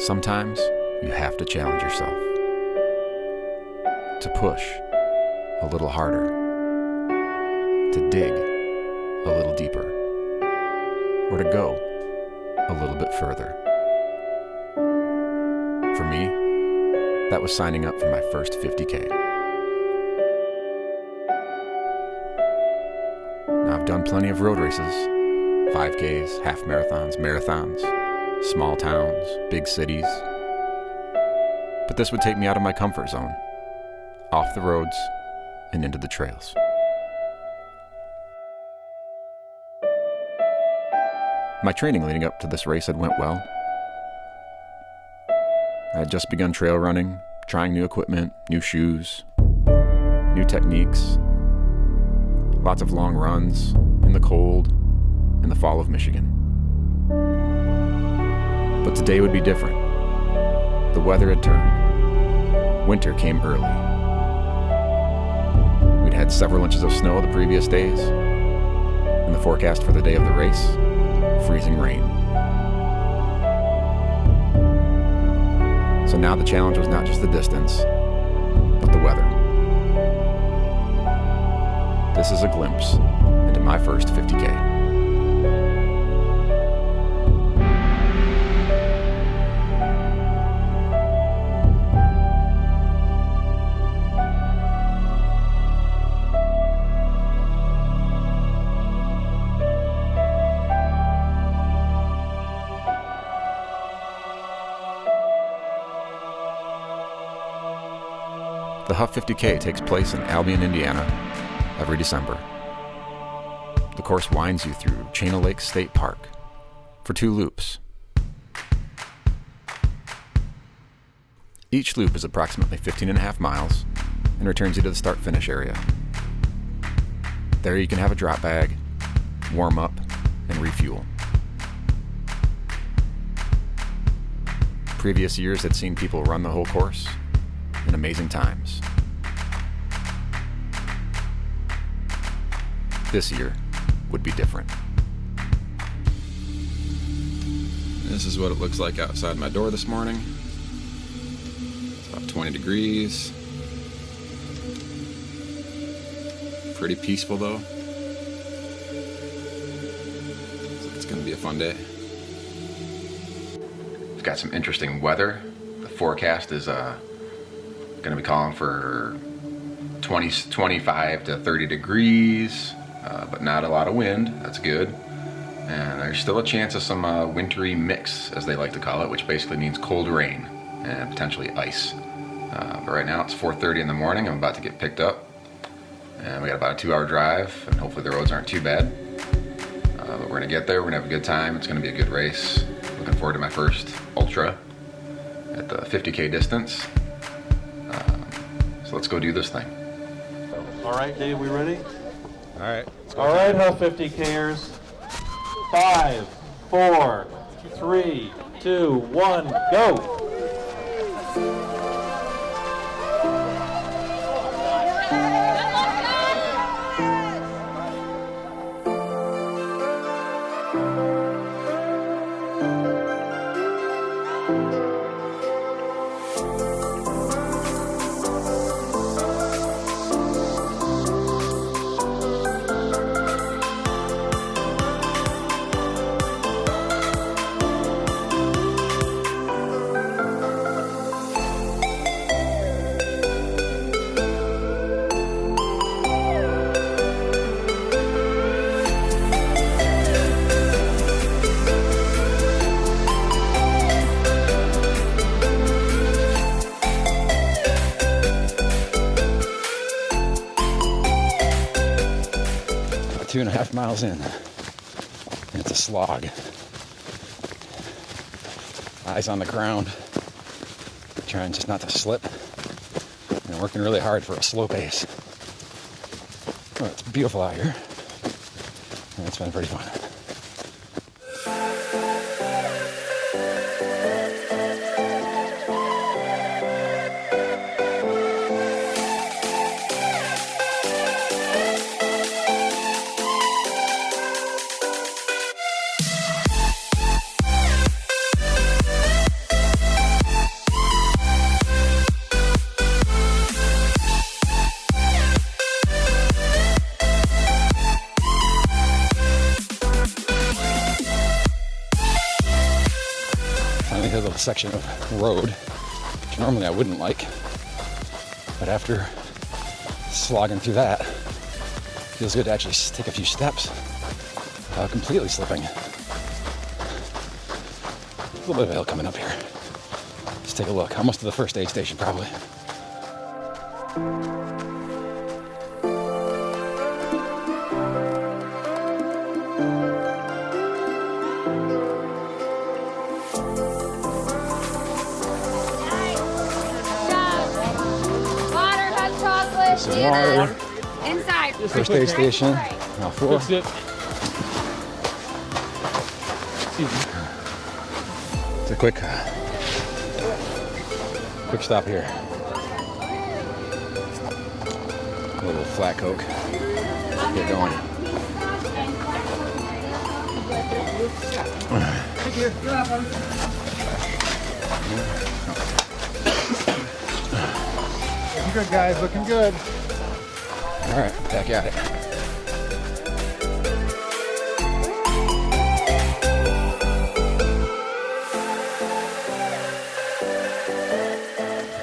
Sometimes you have to challenge yourself to push a little harder, to dig a little deeper, or to go a little bit further. For me, that was signing up for my first 50K. Now, I've done plenty of road races, 5Ks, half marathons, small towns, big cities. But this would take me out of my comfort zone, off the roads and into the trails. My training leading up to this race had went well. I had just begun trail running, trying new equipment, new shoes, new techniques, lots of long runs in the cold in the fall of Michigan. But today would be different. The weather had turned. Winter came early. We'd had several inches of snow the previous days, and the forecast for the day of the race, freezing rain. So now the challenge was not just the distance, but the weather. This is a glimpse into my first 50K. The Huff 50K takes place in Albion, Indiana, every December. The course winds you through Chain of Lakes State Park for 2 loops. Each loop is approximately 15.5 miles and returns you to the start-finish area. There you can have a drop bag, warm up, and refuel. Previous years had seen people run the whole course in amazing times. This year would be different. This is what it looks like outside my door this morning. It's about 20 degrees. Pretty peaceful though. Looks like it's gonna be a fun day. We've got some interesting weather. The forecast is going to be calling for 25 to 30 degrees, but not a lot of wind. That's good. And there's still a chance of some wintry mix, as they like to call it, which basically means cold rain and potentially ice. But right now it's 4:30 in the morning. I'm about to get picked up, and we got about a 2-hour drive, and hopefully the roads aren't too bad. But we're going to get there. We're going to have a good time. It's going to be a good race. Looking forward to my first ultra at the 50K distance. So let's go do this thing. All right, Dave, we ready? All right. All right, Huff 50Kers. 5, 4, 3, 2, 1, go! About 2.5 miles in. It's a slog. Eyes on the ground. Trying just not to slip. And working really hard for a slow pace. Oh, it's beautiful out here. And it's been pretty fun. little section of road, which normally I wouldn't like. But after slogging through that, it feels good to actually take a few steps without completely slipping. A little bit of a hill coming up here. Let's take a look. Almost to the first aid station, probably. Some water. Inside. First aid station. Now 4. That's it. It's a quick stop here. A little flat Coke. Get going. Thank you. You're welcome. Looking good, guys. Looking good. All right, back at it.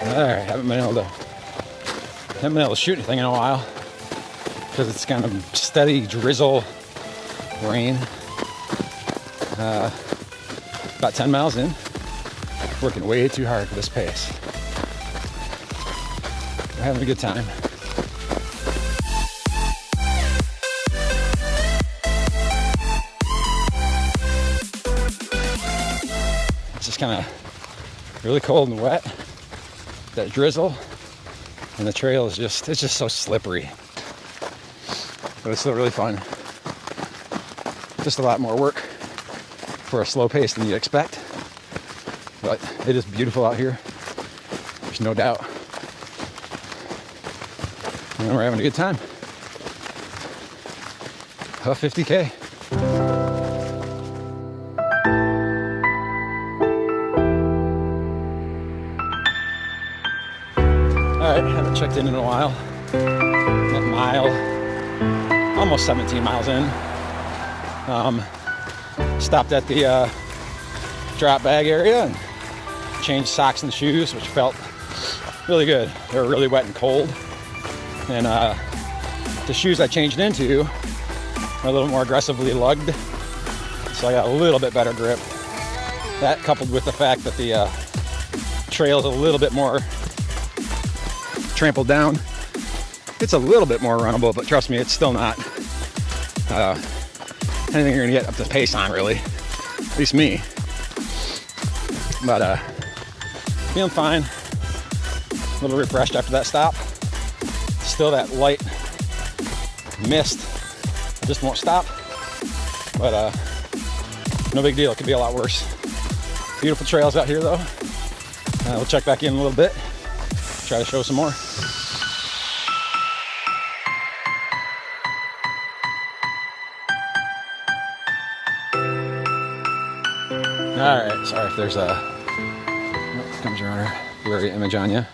All right, haven't been able to shoot anything in a while because it's kind of steady drizzle, rain. About 10 miles in, working way too hard for this pace. We're having a good time. It's just kind of really cold and wet. That drizzle, and the trail is it's just so slippery. But it's still really fun. Just a lot more work for a slow pace than you'd expect. But it is beautiful out here. There's no doubt. And we're having a good time. Huff 50K. All right, haven't checked in a while. That mile, almost 17 miles in. Stopped at the drop bag area and changed socks and shoes, which felt really good. They were really wet and cold. And the shoes I changed into are a little more aggressively lugged, so I got a little bit better grip. That coupled with the fact that the trail is a little bit more trampled down. It's a little bit more runnable, but trust me, it's still not anything you're gonna get up to pace on, really. At least me. But feeling fine. A little refreshed after that stop. Still that light mist. Just won't stop. But no big deal. It could be a lot worse. Beautiful trails out here, though. We'll check back in a little bit. Try to show some more. All right, sorry if there's comes your honor, blurry image on you.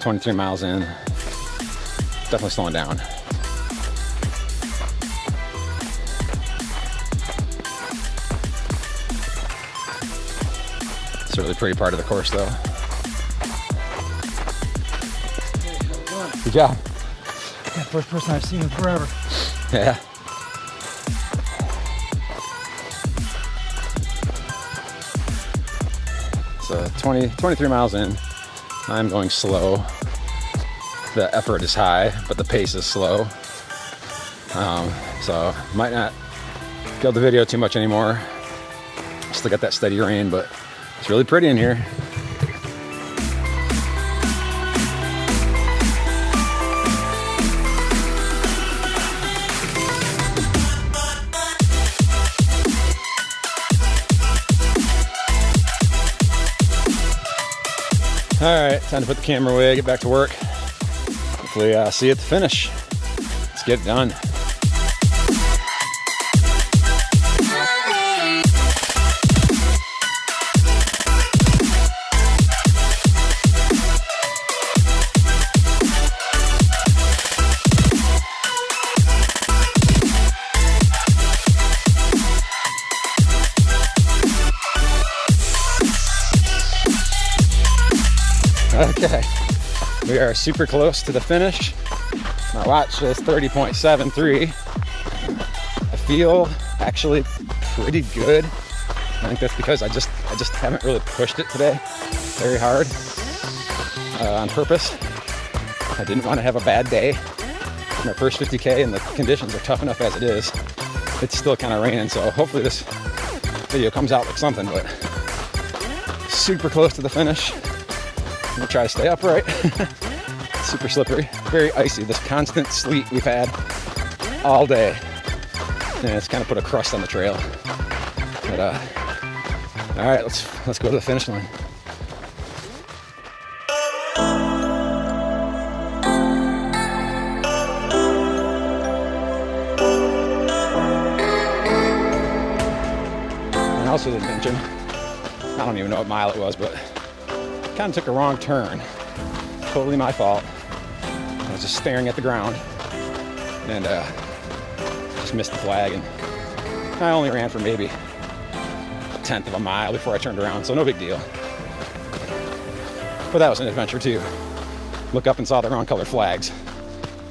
23 miles in, definitely slowing down. It's a really pretty part of the course, though. Good job. Yeah, first person I've seen in forever. Yeah. So 23 miles in. I'm going slow. The effort is high, but the pace is slow. So might not build the video too much anymore. Still got that steady rain, but it's really pretty in here. All right, time to put the camera away, get back to work. Hopefully see you at the finish. Let's get it done. Okay, we are super close to the finish. My watch says 30.73. I feel actually pretty good. I think that's because I just haven't really pushed it today very hard on purpose. I didn't want to have a bad day. My first 50K and the conditions are tough enough as it is. It's still kind of raining, so hopefully this video comes out like something, but super close to the finish. I'm gonna try to stay upright. Super slippery, very icy. This constant sleet we've had all day. And it's kind of put a crust on the trail. But all right, let's go to the finish line. And I also didn't mention, I don't even know what mile it was, but kind of took a wrong turn. Totally my fault. I was just staring at the ground and just missed the flag, and I only ran for maybe a tenth of a mile before I turned around, so no big deal. But that was an adventure too. Look up and saw the wrong color flags.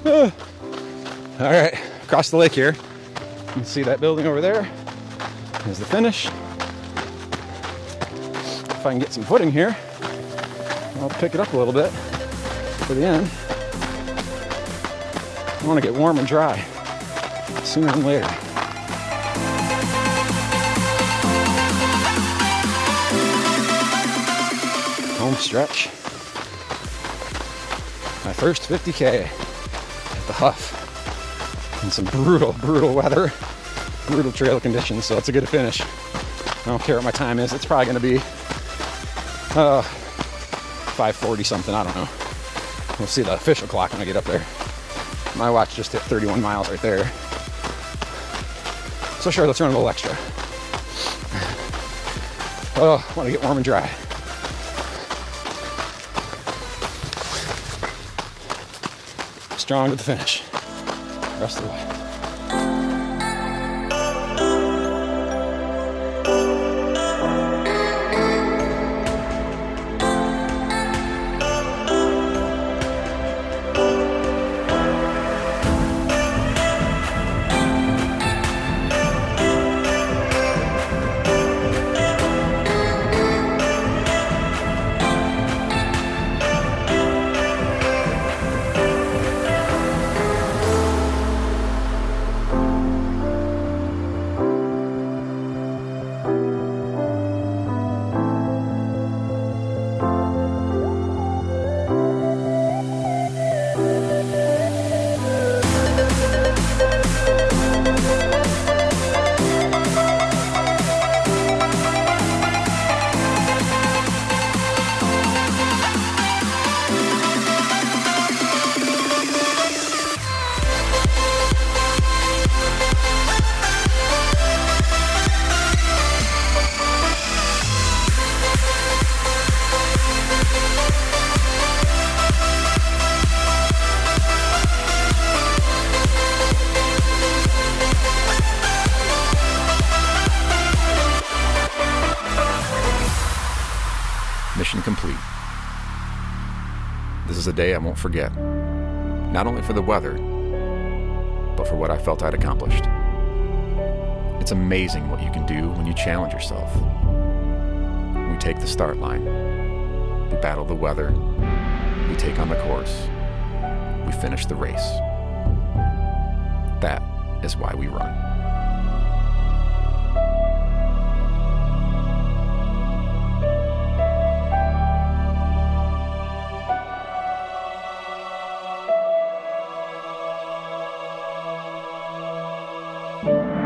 All right, across the lake here. You can see that building over there. There's the finish. If I can get some footing here, I'll pick it up a little bit for the end. I want to get warm and dry sooner than later. Home stretch. My first 50K at the Huff. In some brutal weather, brutal trail conditions, so it's a good finish. I don't care what my time is. It's probably going to be 5:40 something, I don't know. We'll see the official clock when I get up there. My watch just hit 31 miles right there. So sure, let's run a little extra. Oh, I want to get warm and dry. Strong to the finish. Rest of the way. Mission complete. This is a day I won't forget, not only for the weather, but for what I felt I'd accomplished. It's amazing what you can do when you challenge yourself. We take the start line, we battle the weather, we take on the course, we finish the race. That is why we run. Thank you.